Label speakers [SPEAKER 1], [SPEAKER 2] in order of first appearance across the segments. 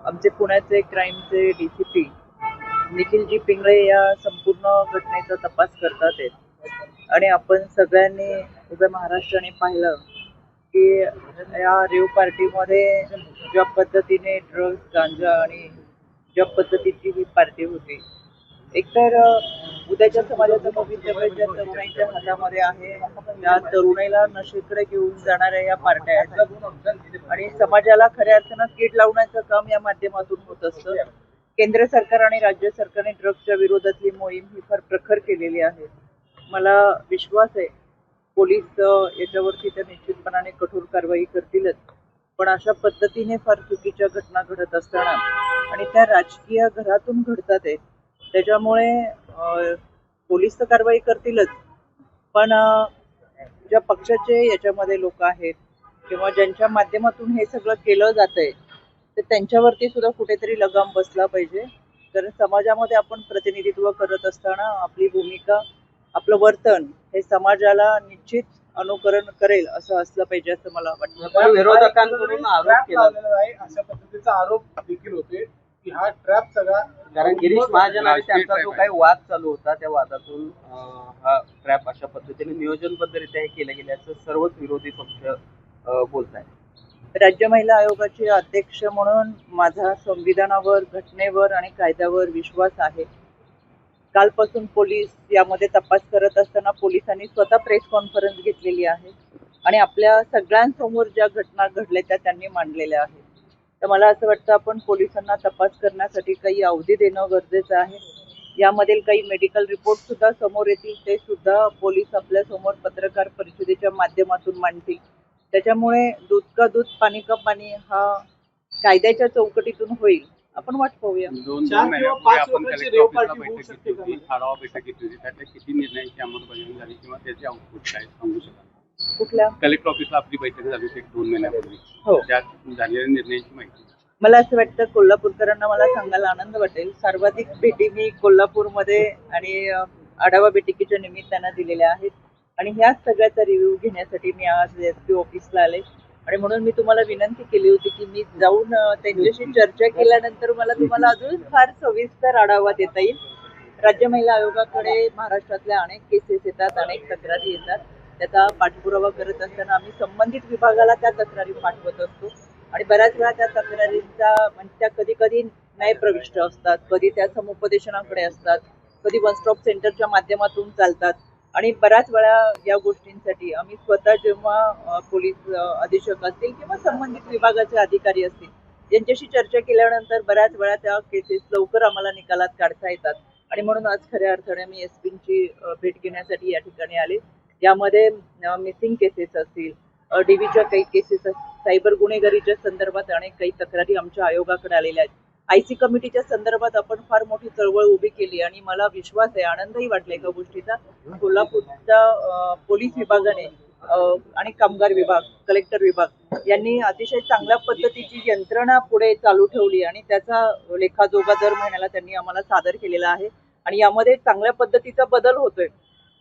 [SPEAKER 1] आमचे पुण्याचे क्राईमचे डीसीपी निखिलजी पिंगळे या संपूर्ण घटनेचा तपास करतात आहेत आणि आपण सगळ्यांनी उभ्या महाराष्ट्राने पाहिलं की या रेव पार्टीमध्ये ज्या पद्धतीने ड्रग्ज गांजा आणि ज्या पद्धतीची ही पार्टी होती एकतर उद्याच्या समाजाचं भवितव्य ज्या तरुणाईच्या हातामध्ये आहे त्या तरुणाईला नशेकडे घेऊन जाणाऱ्या या पार्ट्या आहेत आणि समाजाला खऱ्या अर्थानं कीड लावण्याचं काम या माध्यमातून होत असतं. केंद्र सरकार आणि राज्य सरकारने ड्रग्सच्या विरोधातली मोहीम ही फार प्रखर केलेली आहे. मला विश्वास आहे पोलीस याच्यावरती तर निश्चितपणाने कठोर कारवाई करतीलच, पण अशा पद्धतीने फार चुकीच्या घटना घडत असताना आणि त्या राजकीय घरातून घडतात आहेत त्याच्यामुळे पोलीस तर कारवाई करतीलच, पण ज्या पक्षाचे याच्यामध्ये लोक आहेत किंवा ज्यांच्या माध्यमातून हे सगळं केलं जातंय तर त्यांच्यावरती सुद्धा कुठेतरी लगाम बसला पाहिजे. कारण समाजामध्ये आपण प्रतिनिधित्व करत असताना आपली भूमिका आपलं वर्तन हे समाजाला निश्चित अनुकरण करेल असं असलं पाहिजे असं मला वाटतं.
[SPEAKER 2] विरोधकांकडून आरोप केला आहे अशा पद्धतीचा आरोप देखील होते की हा ट्रॅप सगळा, कारण गिरीश महाजन आणि त्यांचा जो काही वाद चालू होता त्या वादातून हा ट्रॅप अशा पद्धतीने नियोजनबद्धरित्या हे केलं गेल्याचं सर्वच विरोधी पक्ष बोलत आहे.
[SPEAKER 1] राज्य महिला आयोगाचे अध्यक्ष म्हणून माझा संविधानावर, घटनेवर आणि कायद्यावर विश्वास आहे. कालपासून पोलीस यामध्ये तपास करत असताना पोलिसांनी स्वतः प्रेस कॉन्फरन्स घेतलेली आहे आणि आपल्या सगळ्यांसमोर ज्या घटना घडल्या त्या त्यांनी मांडलेल्या आहेत. तर मला असं वाटतं आपण पोलिसांना तपास करण्यासाठी काही अवधी देणं गरजेचं आहे. यामधील काही मेडिकल रिपोर्ट सुद्धा समोर येतील, ते सुद्धा पोलीस आपल्या समोर पत्रकार परिषदेच्या माध्यमातून मांडतील. त्याच्यामुळे दूध का दूध पाणी का पाणी हा कायद्याच्या चौकटीतून होईल. आपण वाट पाहूया.
[SPEAKER 2] 2 महिन्यापूर्वी आपण कलेक्टर बैठक घेतली होती, आढावा बैठक घेतली होती, त्यातल्या किती निर्णयांची अंमलबजावणी झाली किंवा त्याचे आउटपुट काय सांगू शकाल?
[SPEAKER 1] कुठल्या
[SPEAKER 2] कलेक्टर ऑफिसला आपली बैठक झाली होती 2 महिन्यापूर्वी.
[SPEAKER 1] हो,
[SPEAKER 2] त्यात झालेल्या निर्णयांची माहिती.
[SPEAKER 1] मला असं वाटतं कोल्हापूरकरांना मला सांगायला आनंद वाटेल, सर्वाधिक भेटी मी कोल्हापूरमध्ये आणि आढावा बैठकीच्या निमित्तानं दिलेल्या आहेत आणि ह्याच सगळ्याचा रिव्ह्यू घेण्यासाठी मी आज एसपी ऑफिसला आले आणि म्हणून मी तुम्हाला विनंती केली होती की मी जाऊन त्यांच्याशी चर्चा केल्यानंतर मला तुम्हाला अजून फार सविस्तर आढावा देता येईल. राज्य महिला आयोगाकडे महाराष्ट्रातल्या अनेक केसेस येतात, अनेक तक्रारी येतात. त्याचा पाठपुरावा करत असताना आम्ही संबंधित विभागाला त्या तक्रारी पाठवत असतो आणि बऱ्याच वेळा त्या तक्रारींचा म्हणजे त्या कधी कधी न्यायप्रविष्ट असतात, कधी त्या समुपदेशनाकडे असतात, कधी वन स्टॉप सेंटरच्या माध्यमातून चालतात आणि बऱ्याच वेळा या गोष्टींसाठी आम्ही स्वतः जेव्हा पोलीस अधीक्षक असतील किंवा संबंधित विभागाचे अधिकारी असतील यांच्याशी चर्चा केल्यानंतर बऱ्याच वेळा त्या केसेस लवकर आम्हाला निकालात काढता येतात आणि म्हणून आज खऱ्या अर्थाने मी एसपींची भेट घेण्यासाठी या ठिकाणी आले. यामध्ये मिसिंग केसेस असतील, डीबीच्या काही केसेस, सायबर गुन्हेगारीच्या संदर्भात अनेक काही तक्रारी आमच्या आयोगाकडे आलेल्या आहेत. आयसी कमिटीच्या संदर्भात आपण फार मोठी चळवळ उभी केली आणि मला विश्वास आहे, आनंदही वाटला एका गोष्टीचा, कोल्हापूरच्या पोलीस विभागाने आणि कामगार विभाग, कलेक्टर विभाग यांनी अतिशय चांगल्या पद्धतीची यंत्रणा पुढे चालू ठेवली आणि त्याचा लेखाजोखा दर महिन्याला त्यांनी आम्हाला सादर केलेला आहे आणि यामध्ये चांगल्या पद्धतीचा बदल होतोय.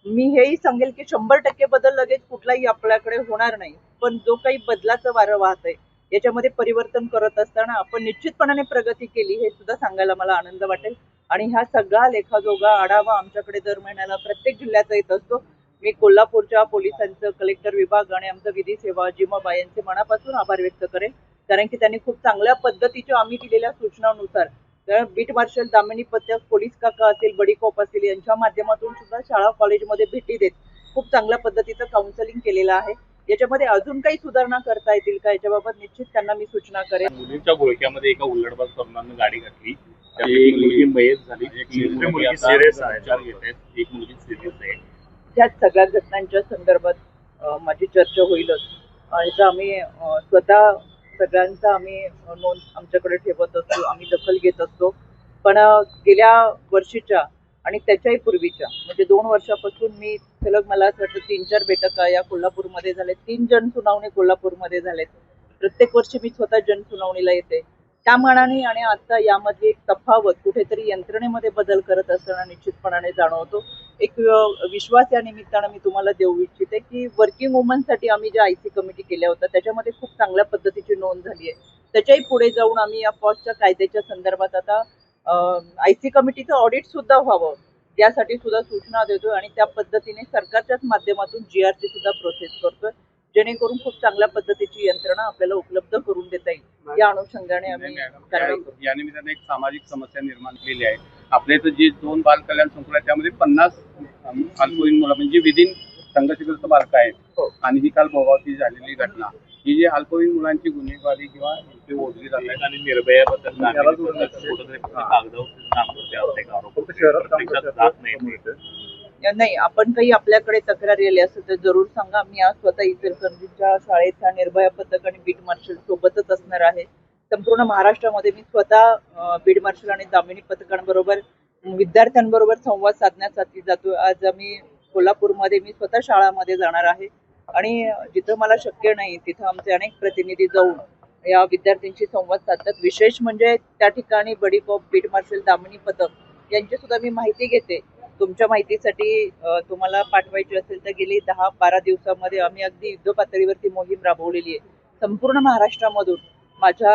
[SPEAKER 1] मी हेही सांगेल की 100% बदल लगेच कुठलाही आपल्याकडे होणार नाही, पण जो काही बदलाचं वारं वाहत आहे याच्यामध्ये परिवर्तन करत असताना आपण निश्चितपणाने प्रगती केली हे सुद्धा सांगायला मला आनंद वाटेल आणि हा सगळा लेखाजोगा आढावा आमच्याकडे दर महिन्याला प्रत्येक जिल्ह्याचा येत असतो. मी कोल्हापूरच्या पोलिसांचं, कलेक्टर विभाग आणि आमचं विधी सेवा जिमाबा यांचे मनापासून आभार व्यक्त करेन, कारण की त्यांनी खूप चांगल्या पद्धतीच्या आम्ही दिलेल्या सूचनानुसार बीट मार्शल दामिनी पथक, पोलीस काका असेल, बडी कॉप असेल यांच्या माध्यमातून सुद्धा शाळा कॉलेजमध्ये भेटी देत खूप चांगल्या पद्धतीचं काउन्सिलिंग केलेलं आहे. याच्यामध्ये अजून काही सुधारणा करता येतील का याच्याबाबत निश्चित त्यांना मी सूचना करेन.
[SPEAKER 2] मुलींच्या घोळक्यामध्ये एका उल्लडबाज तरुणानं गाडी घातली, एक मुलगी मयत झाली, एक मुलगी सिरियस आहे, एक मुलगी सिरियस आहे.
[SPEAKER 1] ह्या सगळ्या घटनांच्या संदर्भात माझी चर्चा होईलच आणि आम्ही स्वतः सगळ्यांचा आम्ही नोंद आमच्याकडे ठेवत असतो, आम्ही दखल घेत असतो. पण गेल्या वर्षीच्या आणि त्याच्याही पूर्वीच्या म्हणजे 2 वर्षापासून मी सलग मला असं वाटतं 3-4 बैठका या कोल्हापूरमध्ये झाल्या, 3 जनसुनावणी कोल्हापूरमध्ये झालेत. प्रत्येक वर्षी मी स्वतः जनसुनावणीला येते. त्या मानाने आणि आता यामध्ये एक तफावत कुठेतरी यंत्रणेमध्ये बदल करत असताना निश्चितपणाने जाणवतो. एक विश्वास या निमित्तानं मी तुम्हाला देऊ इच्छिते की वर्किंग वुमनसाठी आम्ही ज्या आयसी कमिटी केल्या होत्या त्याच्यामध्ये खूप चांगल्या पद्धतीची नोंद झाली आहे. त्याच्याही पुढे जाऊन आम्ही या पॉस्टच्या कायद्याच्या संदर्भात आता आयसी कमिटीचं ऑडिट सुद्धा व्हावं यासाठी सुद्धा सूचना देतोय आणि त्या पद्धतीने सरकारच्याच माध्यमातून जीआरची सुद्धा प्रोसेस करतोय, जेणेकरून खूप चांगल्या पद्धतीची यंत्रणा आपल्याला उपलब्ध करून देता येईल. या अनुषंगाने आम्ही कारवाई करू.
[SPEAKER 3] या निमित्ताने एक सामाजिक समस्या निर्माण केली आहे. आपल्या इथं जे 2 बाल कल्याण संकुल आहे त्यामध्ये 50 अल्पवयीन मुलं म्हणजे विधीन संघर्षग्रस्त बालकं आहेत.
[SPEAKER 1] हो.
[SPEAKER 3] आणि ही काल भोगावती झालेली घटना ही जी अल्पवयीन मुलांची गुन्हेगारी किंवा ते ओढली जात आहेत आणि निर्भयाबद्दल
[SPEAKER 1] नाही, आपण काही आपल्याकडे तक्रारी आली असेल तर जरूर सांगा. मी आज स्वतः इचलकरंजीच्या शाळेच्या निर्भया पथक आणि बीट मार्शल सोबतच असणार आहे. संपूर्ण महाराष्ट्रामध्ये मी स्वतः बीट मार्शल आणि दामिनी पथकांबरोबर विद्यार्थ्यांबरोबर संवाद साधण्यासाठी जातो. आज आम्ही कोल्हापूरमध्ये मी स्वतः शाळामध्ये जाणार आहे आणि जिथं मला शक्य नाही तिथं आमचे अनेक प्रतिनिधी जाऊन या विद्यार्थ्यांशी संवाद साधतात. विशेष म्हणजे त्या ठिकाणी buddy cop, beat marshal, Damini पथक यांची सुद्धा मी माहिती घेते. तुमच्या माहितीसाठी तुम्हाला पाठवायची असेल तर गेली 10-12 दिवसामध्ये आम्ही अगदी युद्ध पातळीवरती मोहीम राबवलेली आहे. संपूर्ण महाराष्ट्रामधून माझ्या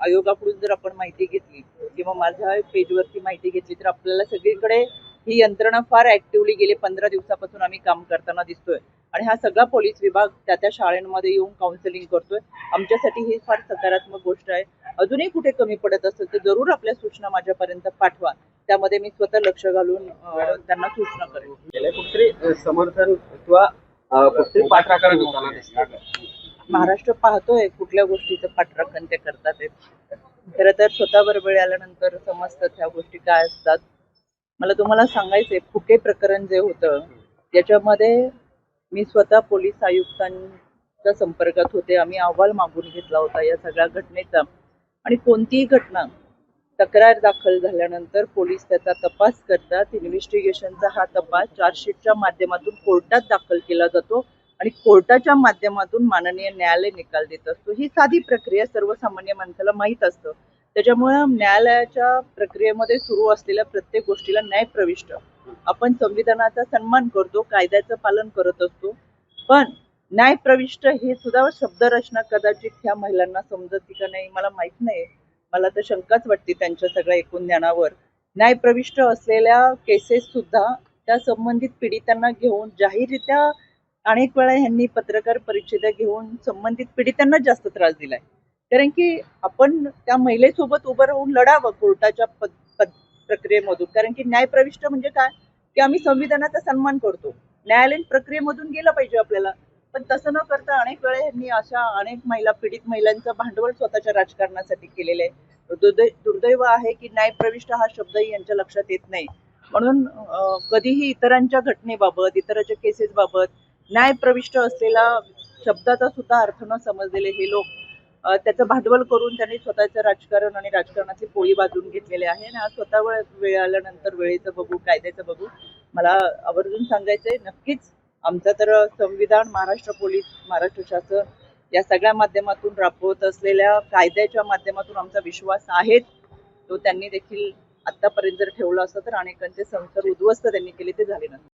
[SPEAKER 1] आयोगाकडून जर आपण माहिती घेतली किंवा माझ्या पेजवरती माहिती घेतली तर आपल्याला सगळीकडे ही यंत्रणा फार ऍक्टिव्हली गेले 15 दिवसापासून आम्ही काम करताना दिसतोय आणि हा सगळा पोलीस विभाग त्या शाळांमध्ये येऊन काउन्सिलिंग करतोय. आमच्यासाठी ही फार सकारात्मक गोष्ट आहे. अजूनही कुठे कमी पडत असेल तर जरूर आपल्या सूचना माझ्यापर्यंत पाठवा. त्यामध्ये मी स्वतः लक्ष घालून त्यांना सूचना करेन.
[SPEAKER 2] कुठेतरी समर्थन किंवा कुठेतरी पाठराखण होताना दिसतं.
[SPEAKER 1] महाराष्ट्र पाहतोय कुठल्या गोष्टीचं पाठराखण ते करतात. खरं तर स्वतःवर वेळ आल्यानंतर समजतात ह्या गोष्टी काय असतात. मला तुम्हाला सांगायचंय, फुके प्रकरण जे होतं याच्यामध्ये मी स्वतः पोलीस आयुक्तांच्या संपर्कात होते. आम्ही अहवाल मागून घेतला होता या सगळ्या घटनेचा आणि कोणतीही घटना तक्रार दाखल झाल्यानंतर पोलीस त्याचा तपास करतात. इन्व्हेस्टिगेशनचा हा तपास चार्जशीटच्या माध्यमातून कोर्टात दाखल केला जातो आणि कोर्टाच्या माध्यमातून माननीय न्यायालय निकाल देत असतो. ही साधी प्रक्रिया सर्वसामान्य माणसाला माहीत असतं. त्याच्यामुळे न्यायालयाच्या प्रक्रियेमध्ये सुरू असलेल्या प्रत्येक गोष्टीला न्यायप्रविष्ट आपण संविधानाचा सन्मान करतो, कायद्याचं पालन करत असतो. पण न्यायप्रविष्ट हे सुद्धा शब्दरचना कदाचित ह्या महिलांना समजती का नाही मला माहित नाही. मला तर शंकाच वाटते त्यांच्या सगळ्या एकूण ज्ञानावर. न्यायप्रविष्ट असलेल्या केसेस सुद्धा त्या संबंधित पीडितांना घेऊन जाहीररित्या अनेक वेळा ह्यांनी पत्रकार परिषदा घेऊन संबंधित पीडितांना जास्त त्रास दिलाय. कारण की आपण त्या महिलेसोबत उभं राहून लढावं कोर्टाच्या प्रक्रियेमधून. कारण की न्यायप्रविष्ट म्हणजे काय की आम्ही संविधानाचा सन्मान करतो, न्यायालयीन प्रक्रियेमधून गेलं पाहिजे आपल्याला. पण तसं न करता अनेक वेळा ह्यांनी अशा अनेक पीडित महिलांचं भांडवल स्वतःच्या राजकारणासाठी केलेलं आहे. दुर्दैव आहे की न्यायप्रविष्ट हा शब्दही यांच्या लक्षात येत नाही. म्हणून कधीही इतरांच्या घटनेबाबत, इतरांच्या केसेस बाबत न्यायप्रविष्ट असलेला शब्दाचा सुद्धा अर्थ न समजलेले हे लोक त्याचं भांडवल करून त्यांनी स्वतःचं राजकारण आणि राजकारणाची पोळी बाजून घेतलेले आहे. आणि आज स्वतः वेळ आल्यानंतर वेळेचं बघू, कायद्याचं बघू. मला आवर्जून सांगायचंय, नक्कीच आमचं तर संविधान, महाराष्ट्र पोलीस, महाराष्ट्र शासन या सगळ्या माध्यमातून राबवत असलेल्या कायद्याच्या माध्यमातून आमचा विश्वास आहे. तो त्यांनी देखील आतापर्यंत जर ठेवला असता तर अनेकांचे संसार उद्ध्वस्त त्यांनी केले ते झाले नसते.